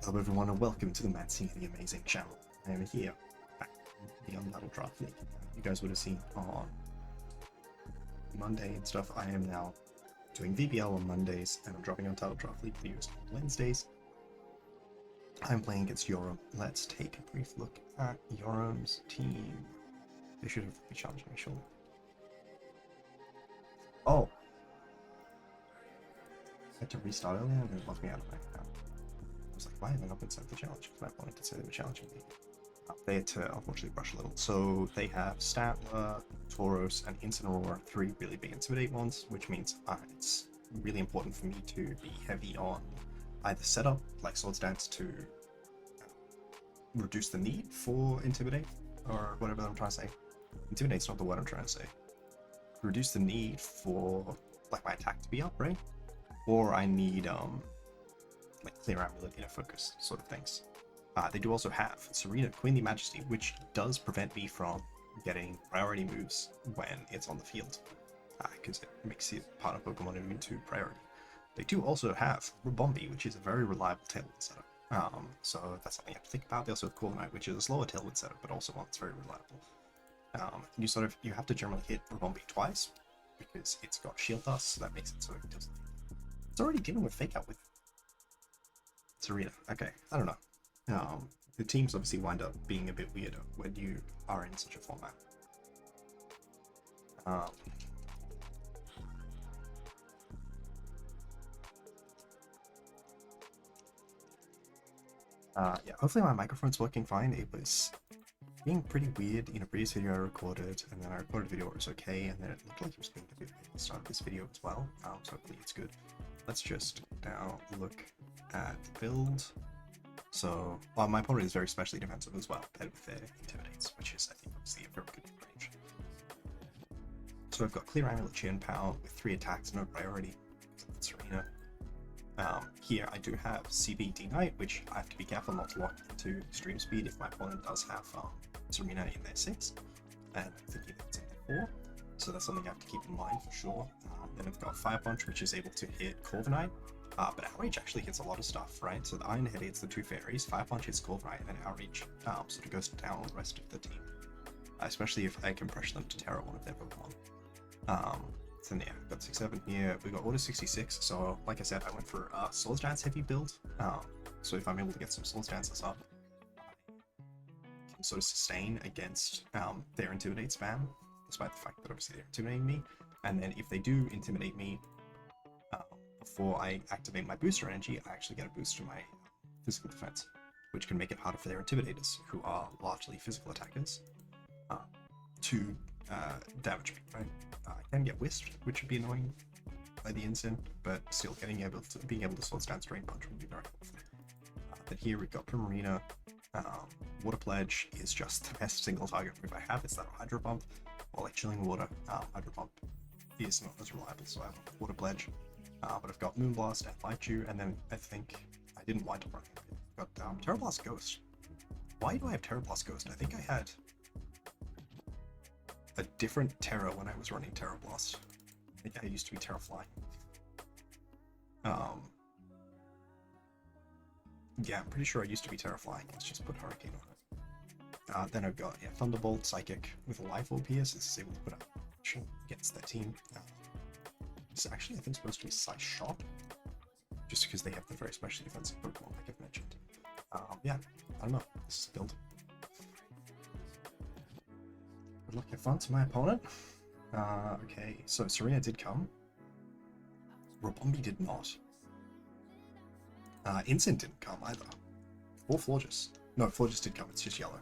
Hello everyone and welcome to the Mad Scene, the amazing channel. I am here, back in the Untitled Draft League. You guys would have seen on Monday and stuff, I am now doing VBL on Mondays and I'm dropping Untitled Draft League videos on Wednesdays. I'm playing against Yoram. Let's take a brief look at Yoram's team. They should have been challenging me, surely. Oh! I had to restart earlier and it locked me out of my account. I was like, why have I not been sent the challenge? Because my opponent did say they were challenging me. They had to unfortunately rush a little. So they have Statler, Tauros, and Incineroar, three really big Intimidate ones, which means it's really important for me to be heavy on either setup, like Swords Dance, to reduce the need for Intimidate, or whatever I'm trying to say. Intimidate's not the word I'm trying to say. Reduce the need for like my attack to be up, right? Or I need like clear amulet, inner focus sort of things. They do also have Serena, Queenly Majesty, which does prevent me from getting priority moves when it's on the field, because it makes it part of Pokemon immune to priority. They do also have Rabombi, which is a very reliable tailwind setup. So that's something you have to think about. They also have Corviknight, which is a slower tailwind setup, but also one that's very reliable. You have to generally hit Rabombi twice because it's got Shield Dust, so that makes it so it doesn't. It's already dealing with Fake Out with Serena. Okay, I don't know. The teams obviously wind up being a bit weirder when you are in such a format. Yeah, hopefully my microphone's working fine. It was being pretty weird in a previous video I recorded, and then I recorded a video where it was okay, and then it looked like it was being a bit weird at the start of this video as well. So hopefully it's good. Let's just now look at the build. So, well, my opponent is very specially defensive as well, paired with their Intimidates, which is, I think, obviously a very good range. So I've got Clear Amulet Chien-Pao with 3 attacks, no priority, Serena. Here I do have CB Knight, which I have to be careful not to lock into extreme speed if my opponent does have Serena in their 6, and I'm thinking it's in their 4, so that's something I have to keep in mind for sure. Then I've got Fire Punch, which is able to hit Corviknight. But Outrage actually hits a lot of stuff, right? So the Iron Head hits the 2 fairies, Fire Punch hits Corviknight, and then Outrage sort of goes down on the rest of the team. Especially if I can pressure them to Terra one of their Pokemon. So yeah, I've got 6-7 here. We got Order 66, so like I said, I went for a Swords Dance heavy build. So if I'm able to get some Swords Dances up, I can sort of sustain against their Intimidate spam, despite the fact that obviously they're intimidating me. And then if they do intimidate me, before I activate my booster energy, I actually get a boost to my physical defense, which can make it harder for their Intimidators, who are largely physical attackers, to damage me, right? I can get Whisked, which would be annoying by the Incin, but still being able to Swords Dance Drain Punch would be very helpful. Then here we've got Primarina. Water Pledge is just the best single target move I have. It's that Hydro Pump, or like Chilling Water. Hydro Pump is not as reliable, so I have Water Pledge. But I've got Moonblast and Light Dew, and then I think I didn't wind up running it. I've got Terra Blast Ghost. Why do I have Terra Blast Ghost? I think I had a different Terra when I was running Terra Blast. I think I used to be Terra Flying. Yeah, I'm pretty sure I used to be Terra Flying. Let's just put Hurricane on it. Then I've got Thunderbolt, Psychic with a Life OPS. This is able to put out action against their team. It's actually, I think, supposed to be Size Shot, just because they have the very specially defensive Pokemon, like I've mentioned. Yeah, I don't know. This is a build. Good luck, have fun to my opponent. Okay, so Serena did come. Rabombi did not. Incin didn't come either. Or Florges. No, Florges did come, it's just yellow.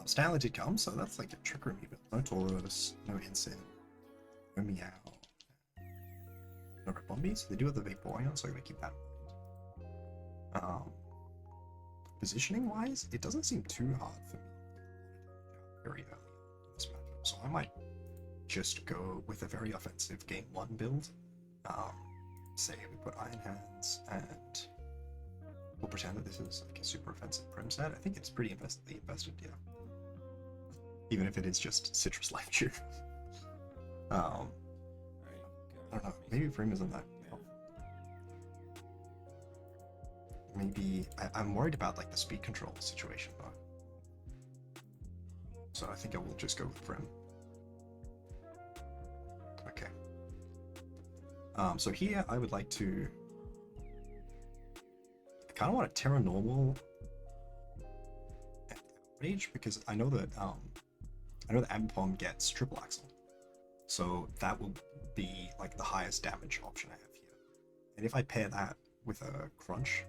Stanley did come, so that's like a trickery build. No Tauros, no Incin. No Meow. No Rabombi, so they do have the Vaporeon, so I'm gonna keep that in mind. Positioning wise, it doesn't seem too hard for me very early in this matchup, so I might just go with a very offensive game 1 build. Say we put Iron Hands, and we'll pretend that this is like a super offensive Prim set. I think it's pretty invested, yeah. Even if it is just Citrus Life Dew. I don't know, maybe Prim isn't that maybe I'm worried about like the speed control situation though. So I think I will just go with Prim. Okay. So here I would like to kind of want a Terra Normal Rage because I know that Ambipom gets triple axle. So that will be like the highest damage option I have here. And if I pair that with a Crunch,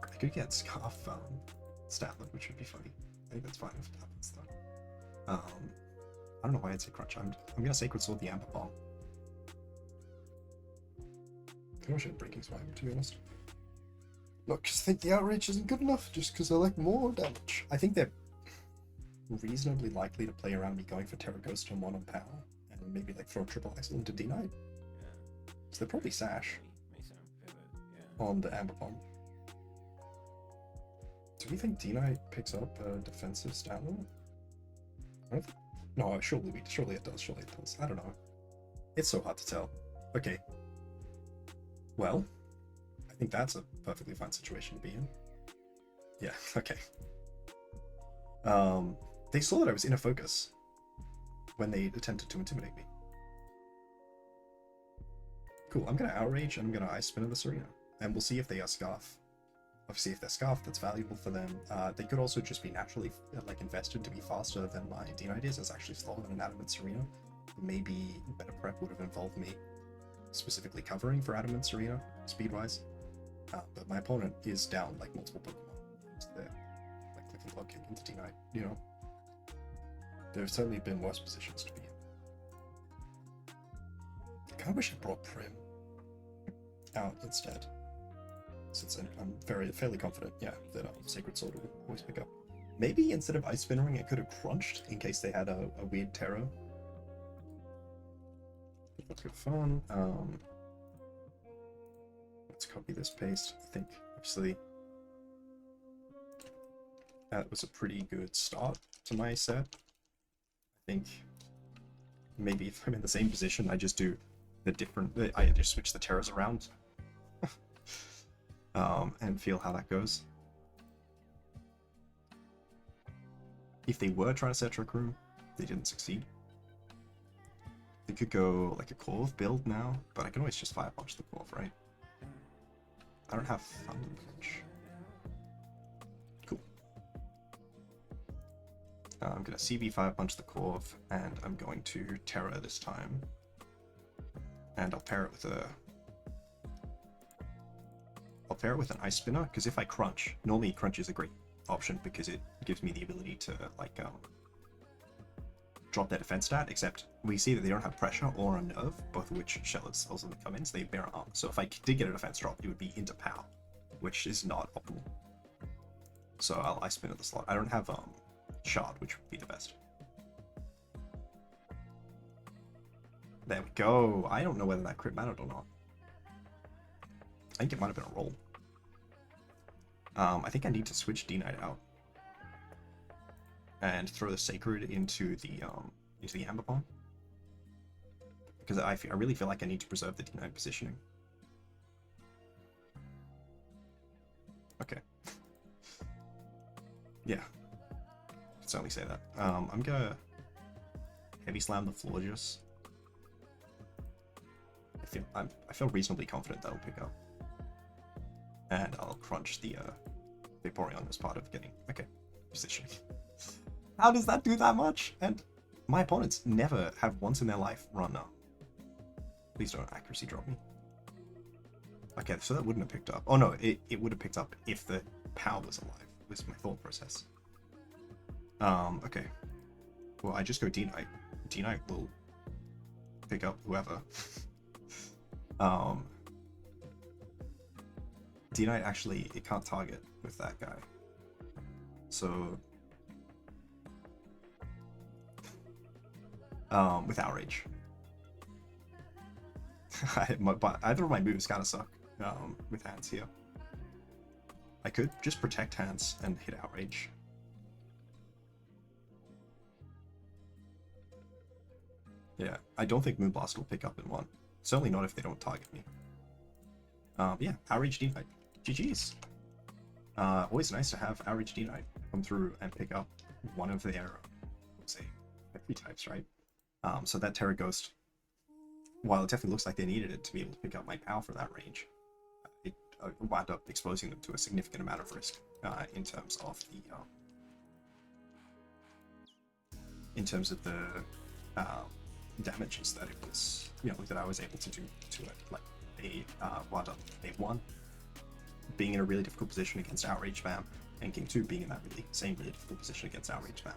I could get Scarf Statler, which would be funny. I think that's fine if it happens though. I don't know why I'd say Crunch. I'm gonna Sacred Sword the Ambipom. I wish I had Breaking Swipe, to be honest. Not because I think the Outrage isn't good enough, just because I like more damage. I think they're reasonably likely to play around me going for Terra Ghost and 1 on Power, and maybe like throw triple axle into D-Knight. Yeah. So they'll probably Sash Yeah. on the Ambipom. Do we think D-Knight picks up a defensive Statler? No, surely it does. I don't know. It's so hard to tell. Okay. Well, I think that's a perfectly fine situation to be in. Yeah, okay. They saw that I was in a focus when they attempted to intimidate me. Cool, I'm gonna Outrage and I'm gonna Ice Spinner the Serena. And we'll see if they are Scarf. Obviously, if they're Scarf, that's valuable for them. They could also just be naturally like invested to be faster than my D-Knight is. It's actually slower than an Adamant Serena. Maybe better prep would have involved me specifically covering for Adamant Serena, speed-wise. But my opponent is down like multiple Pokemon. So they're like clicking block kick into D-Knight, you know? There have certainly been worse positions to be in. I kind of wish I brought Prim out instead. Since I'm fairly confident, yeah, that Sacred Sword will always pick up. Maybe instead of Ice Spinnering, it could have Crunched in case they had a weird Terra. That's good fun. Let's copy this paste. I think, obviously, that was a pretty good start to my set. I think maybe if I'm in the same position, I just do the different. I just switch the Terras around. And feel how that goes. If they were trying to set Trick Room, they didn't succeed. They could go like a Corv build now, but I can always just Fire Punch the Corv, right? I don't have Thunder Punch. Cool. I'm gonna CB Fire Punch the Corv, and I'm going to Terra this time. And I'll pair it with an Ice Spinner, because if I Crunch, normally Crunch is a great option because it gives me the ability to like drop their defense stat, except we see that they don't have Pressure or a Nerve, both of which Shell cells that come in, so they bear armor. So if I did get a defense drop, it would be into Pow, which is not optimal. So I'll Ice Spinner the slot. I don't have Shard, which would be the best. There we go. I don't know whether that crit mattered or not. I think it might have been a roll. I think I need to switch D-Knight out and throw the Sacred into the Ambipom, because I really feel like I need to preserve the D-Knight positioning. Okay. Yeah, I can certainly say that. I'm gonna Heavy Slam the Florges. I feel reasonably confident that'll pick up. And I'll Crunch the Vaporeon as part of getting positioning. How does that do that much? And my opponents never have once in their life run up. Please don't accuracy drop me. Okay, so that wouldn't have picked up. Oh no, it would have picked up if the Pow was alive, was my thought process. Okay. Well, I just go D-Knight. D-Knight will pick up whoever. D-Knight actually, it can't target with that guy. So, with Outrage. But either of my moves kind of suck with hands here. I could just protect hands and hit Outrage. Yeah, I don't think Moonblast will pick up in one. Certainly not if they don't target me. Yeah, our HD Knight. GG's. Always nice to have our HD Knight come through and pick up one of their, let's say, every types, right? So that Terra Ghost, while it definitely looks like they needed it to be able to pick up Mai Tai for that range, it wound up exposing them to a significant amount of risk in terms of the damages that it was, that I was able to do to it. Like they wound up Game 1 being in a really difficult position against Outrage Spam, and Game 2 being in that really difficult position against Outrage Spam.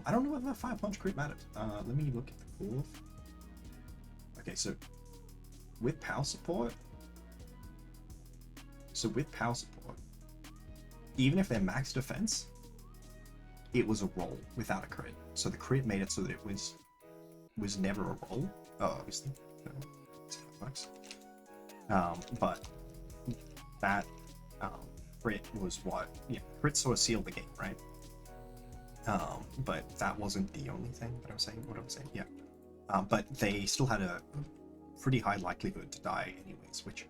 I don't know whether that Fire Punch crit mattered. Let me look at the core. Okay, so with POW support, even if they're max defense, it was a roll without a crit. So the crit made it so that it was never a roll. Oh, obviously, it's how it works. But that crit was what, crit sort of sealed the game, right? But that wasn't the only thing that I was saying. What I was saying, yeah. But they still had a pretty high likelihood to die anyways, which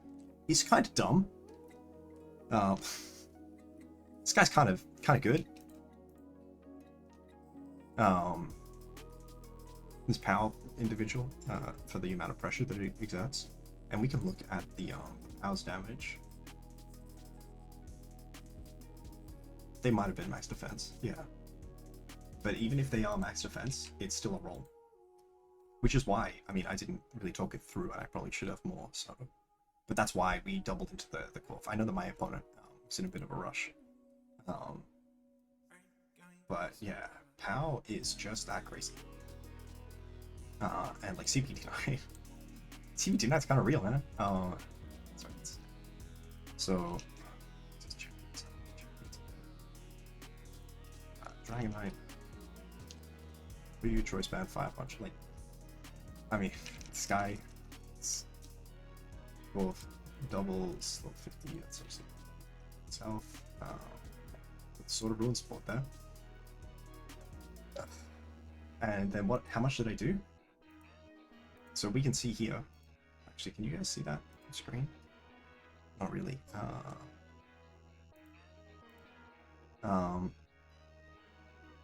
is kind of dumb. This guy's kind of good. This POW individual for the amount of pressure that it exerts, and we can look at the POW's damage. They might have been max defense, yeah. But even if they are max defense, it's still a roll. Which is why, I mean, I didn't really talk it through, and I probably should have more, so. But that's why we doubled into the Corf. I know that my opponent was in a bit of a rush. But yeah, POW is just that crazy. And like CPD9. CPD9's kind of real, man. Sorry. So, Dragonite. Ryu choice band Fire Punch. Like, I mean, this guy, it's both doubles, level 50, that's obviously itself. Sort of ruined support there. And then what? How much did I do? So we can see here. Actually, can you guys see that on the screen? Not really.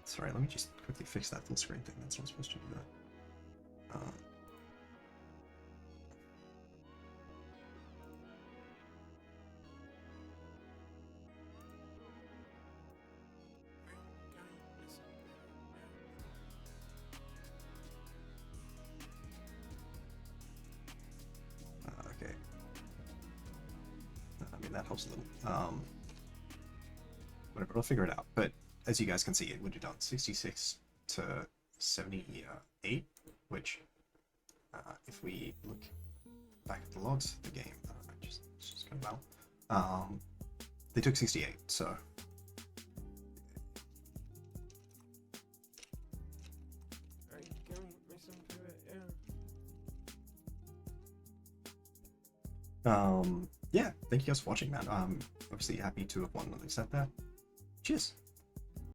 Sorry, let me just quickly fix that full screen thing. That's not supposed to do that. Okay. I mean, that helps a little. Whatever, I'll figure it out. But as you guys can see, it would have done 66 to 78, which, if we look back at the logs of the game, just go well. They took 68, so. Yeah, thank you guys for watching, man. Obviously happy to have won another set there. Cheers.